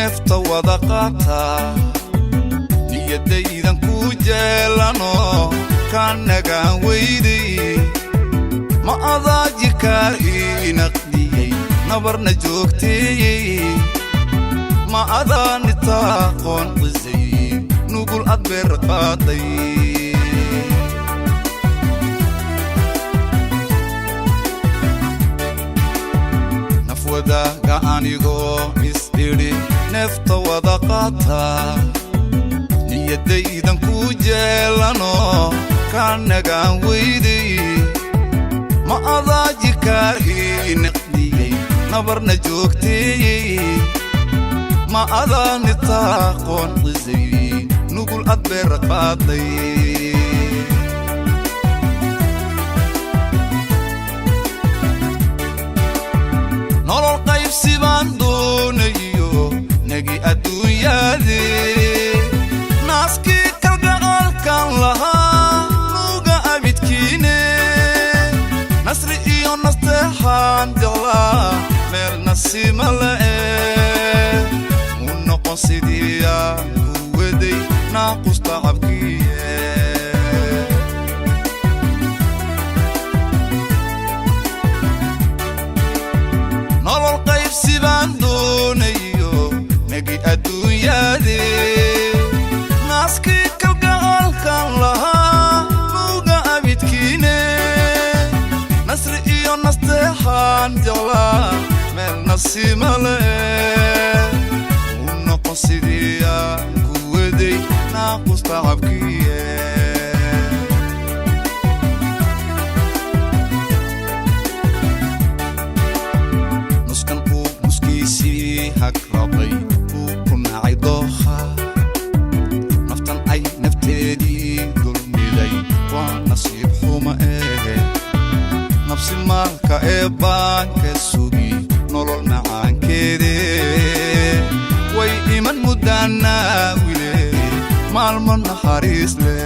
neefta wada qaata niyadaydan ku jeelano kanagaan weyday ma adaa jirkaa ii naqdiyey nabarna joogteeyey ma adaa nitaaqoon qisay nugul ad beer qaaday nafwadaaga anigoo is-idhi neefta wada qaata niyadaydan ku jeelano kanagaan weyday ma adaa jirkaa ii naqdiyey nabarna joogteeyey ma adaa nitaaqoon qisay nugul ad beer qaaday nolol qaybsi baan doonayo nagi adduunyaadee naaskii kalgacaalkan lahaa nuga abidkiine nasri iyo nasteexaan jeclaa meel nasiima la'e mu noqon sidii aan ku waday naaqusta cabkiye nolol qaybsi baan doonayo nagi adduunyaadee naaskii kalgacaalkan lahaa nuga abidkiine nasri iyo nasteexaan jeclaa meel nasiima la'e mu noqon sidii aan ku waday naaqusta cabkiye nuskan uu nuskiisii hagrabay uu ku nacay dooha naftan ay nafteedii dulmiday waa nasiib xuma nafsi maalka baan ka sugi nolol macaankeede way iman mudaanaa wile maalmo naxariis leh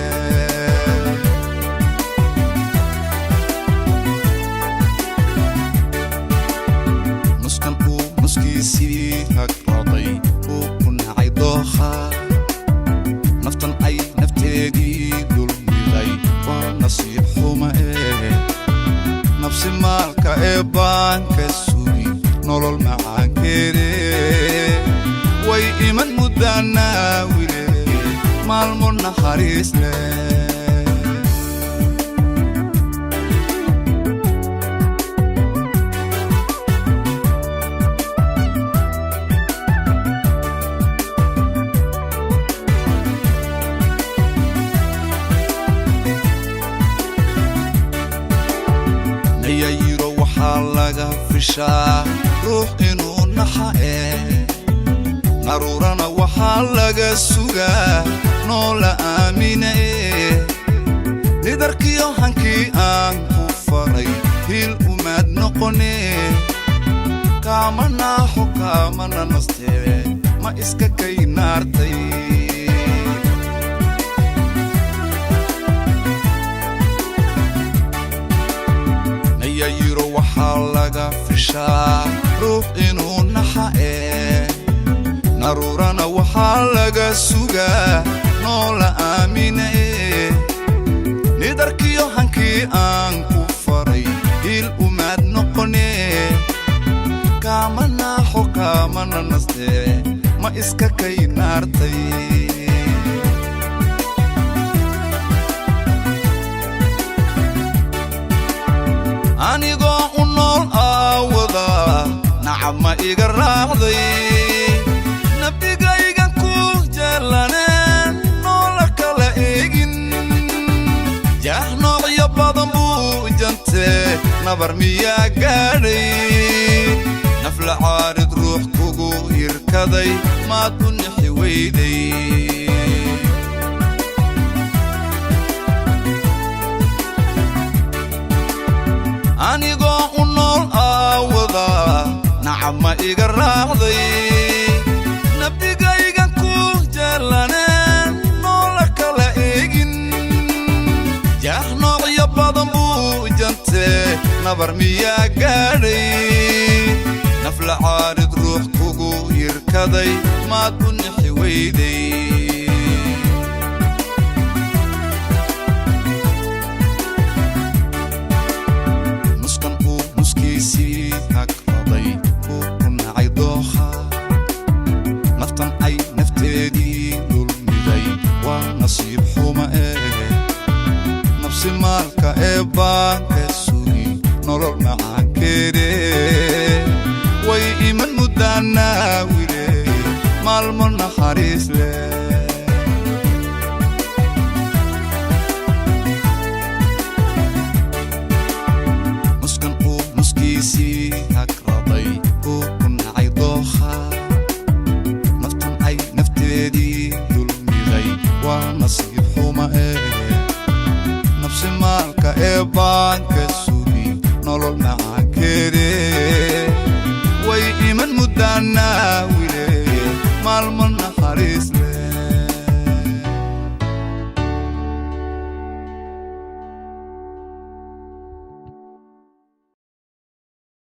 nuskan uu nuskiisii hagrabay uu ku nacay dooha naftan ay nafteedii dulmiday waa nasiib xuma nafsi maalka baan ka sugi nolol macaankeede way iman mudaanaa wile maalmo naxariis leh nayayiro waxaa laga fishaa ruux inuu naxa naruurana waxaa laga sugaa noola aamina nidarkiyo hankii aan ku faray hil umaad noqone kaama naaxo kaamana nastee ma iska kay naartay nayayiro waxaa laga fishaa ruux inuu naxa naruurana waxaa laga sugaa noola aamina nidarkiyo hankii aan ku faray hil umaad noqone kaama naaxo kaamana nastee ma iska kay naartay anigoo u nool aawada nacab ma iga raacday nabdigaygan ku jeelaneen noola kala eegin jaah noocyo badan buu jantee nabar miyaa gaadhay nafla caarid ruux kugu hirkaday maad u nixi weyday anigoo u nool aawada nacab ma iga raacday nabdigaygan ku jeelaneen noola kala eegin jaah noocyo badan buu jantee nabar miyaa gaadhay nafla caarid ruux kugu hirkaday كذي ما تنحي ويدي نسكن نسكيسي هكذي كون عيدوخا نفتن أي نفتدي للمدي ونصيب حما نفس المالكة إبان كسوني نرر معاك وي إيمان مدانا ويلي مالمنا حريس لي نسكن نسكيسي هكرضي كون عيدوخا نفتن أي نفتدي دلمي ونصيب حما نفس مالكة إبان كسوني نرر معاك وي إيمان مدانا ويلي مالمنا حريس لي